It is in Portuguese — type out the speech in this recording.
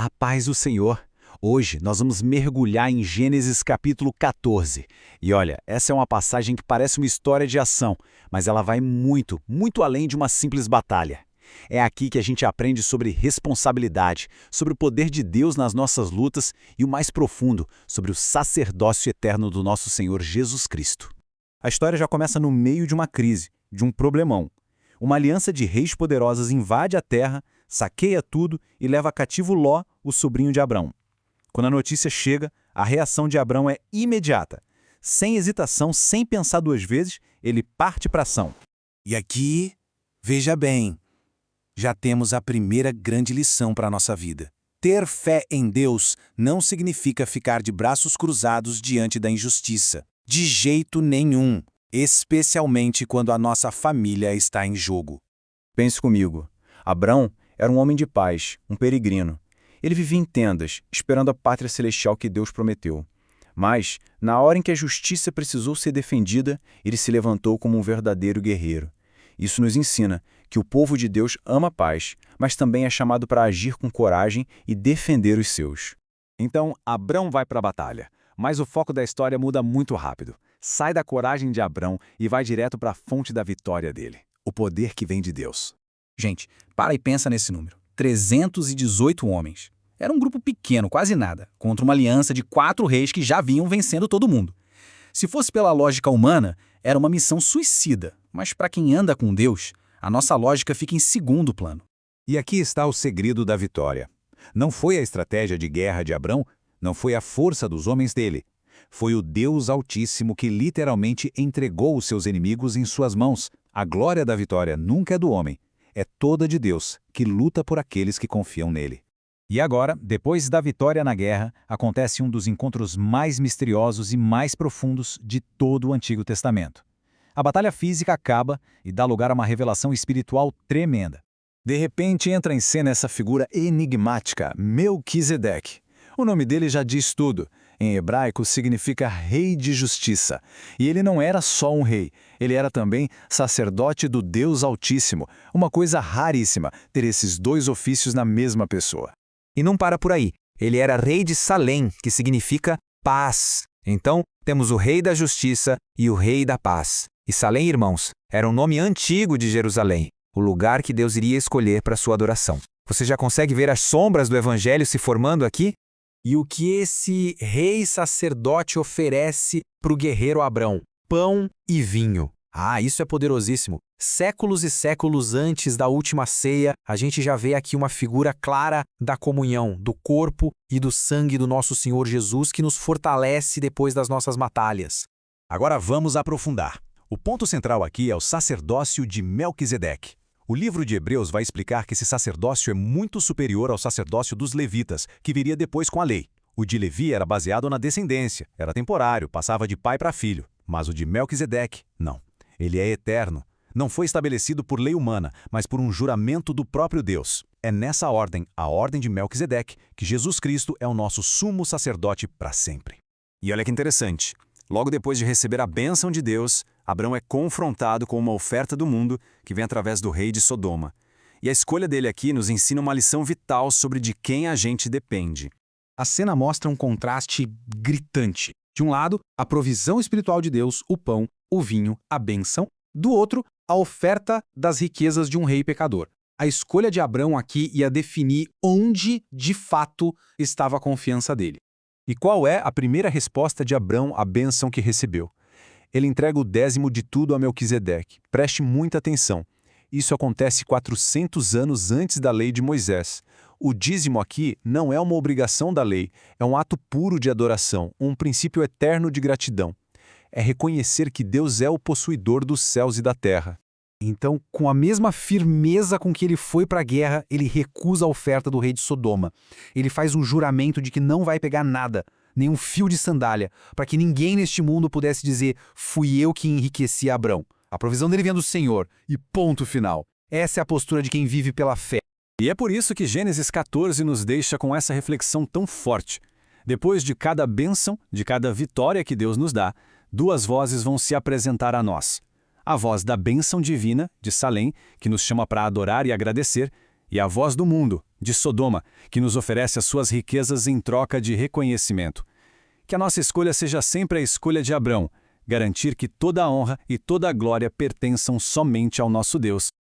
A paz do Senhor. Hoje nós vamos mergulhar em Gênesis capítulo 14. E olha, essa é uma passagem que parece uma história de ação, mas ela vai muito, muito além de uma simples batalha. É aqui que a gente aprende sobre responsabilidade, sobre o poder de Deus nas nossas lutas e o mais profundo, sobre o sacerdócio eterno do nosso Senhor Jesus Cristo. A história já começa no meio de uma crise, de um problemão. Uma aliança de reis poderosos invade a terra, saqueia tudo e leva cativo Ló, o sobrinho de Abrão. Quando a notícia chega, a reação de Abrão é imediata. Sem hesitação, sem pensar duas vezes, ele parte para a ação. E aqui, veja bem, já temos a primeira grande lição para a nossa vida. Ter fé em Deus não significa ficar de braços cruzados diante da injustiça. De jeito nenhum, especialmente quando a nossa família está em jogo. Pense comigo. Abrão era um homem de paz, um peregrino. Ele vivia em tendas, esperando a pátria celestial que Deus prometeu. Mas, na hora em que a justiça precisou ser defendida, ele se levantou como um verdadeiro guerreiro. Isso nos ensina que o povo de Deus ama a paz, mas também é chamado para agir com coragem e defender os seus. Então, Abrão vai para a batalha, mas o foco da história muda muito rápido. Sai da coragem de Abrão e vai direto para a fonte da vitória dele, o poder que vem de Deus. Gente, para e pensa nesse número. 318 homens. Era um grupo pequeno, quase nada, contra uma aliança de 4 reis que já vinham vencendo todo mundo. Se fosse pela lógica humana, era uma missão suicida, mas para quem anda com Deus, a nossa lógica fica em segundo plano. E aqui está o segredo da vitória. Não foi a estratégia de guerra de Abrão, não foi a força dos homens dele. Foi o Deus Altíssimo que literalmente entregou os seus inimigos em suas mãos. A glória da vitória nunca é do homem, é toda de Deus, que luta por aqueles que confiam nele. E agora, depois da vitória na guerra, acontece um dos encontros mais misteriosos e mais profundos de todo o Antigo Testamento. A batalha física acaba e dá lugar a uma revelação espiritual tremenda. De repente entra em cena essa figura enigmática, Melquisedeque. O nome dele já diz tudo. Em hebraico significa rei de justiça. E ele não era só um rei, ele era também sacerdote do Deus Altíssimo. Uma coisa raríssima, ter esses dois ofícios na mesma pessoa. E não para por aí. Ele era rei de Salém, que significa paz. Então, temos o rei da justiça e o rei da paz. E Salém, irmãos, era um nome antigo de Jerusalém, o lugar que Deus iria escolher para sua adoração. Você já consegue ver as sombras do evangelho se formando aqui? E o que esse rei sacerdote oferece para o guerreiro Abrão? Pão e vinho. Ah, isso é poderosíssimo. Séculos e séculos antes da última ceia, a gente já vê aqui uma figura clara da comunhão, do corpo e do sangue do nosso Senhor Jesus que nos fortalece depois das nossas batalhas. Agora vamos aprofundar. O ponto central aqui é o sacerdócio de Melquisedeque. O livro de Hebreus vai explicar que esse sacerdócio é muito superior ao sacerdócio dos levitas, que viria depois com a lei. O de Levi era baseado na descendência, era temporário, passava de pai para filho. Mas o de Melquisedeque, não. Ele é eterno. Não foi estabelecido por lei humana, mas por um juramento do próprio Deus. É nessa ordem, a ordem de Melquisedeque, que Jesus Cristo é o nosso sumo sacerdote para sempre. E olha que interessante. Logo depois de receber a bênção de Deus, Abrão é confrontado com uma oferta do mundo que vem através do rei de Sodoma. E a escolha dele aqui nos ensina uma lição vital sobre de quem a gente depende. A cena mostra um contraste gritante. De um lado, a provisão espiritual de Deus, o pão, o vinho, a bênção. Do outro, a oferta das riquezas de um rei pecador. A escolha de Abrão aqui ia definir onde, de fato, estava a confiança dele. E qual é a primeira resposta de Abrão à bênção que recebeu? Ele entrega o 10º de tudo a Melquisedeque. Preste muita atenção. Isso acontece 400 anos antes da lei de Moisés. O dízimo aqui não é uma obrigação da lei, é um ato puro de adoração, um princípio eterno de gratidão. É reconhecer que Deus é o possuidor dos céus e da terra. Então, com a mesma firmeza com que ele foi para a guerra, ele recusa a oferta do rei de Sodoma. Ele faz um juramento de que não vai pegar nada, nem um fio de sandália, para que ninguém neste mundo pudesse dizer, fui eu que enriqueci Abrão. A provisão dele vem do Senhor, e ponto final. Essa é a postura de quem vive pela fé. E é por isso que Gênesis 14 nos deixa com essa reflexão tão forte. Depois de cada bênção, de cada vitória que Deus nos dá, duas vozes vão se apresentar a nós. A voz da bênção divina, de Salém, que nos chama para adorar e agradecer, e a voz do mundo, de Sodoma, que nos oferece as suas riquezas em troca de reconhecimento. Que a nossa escolha seja sempre a escolha de Abrão, garantir que toda a honra e toda a glória pertençam somente ao nosso Deus.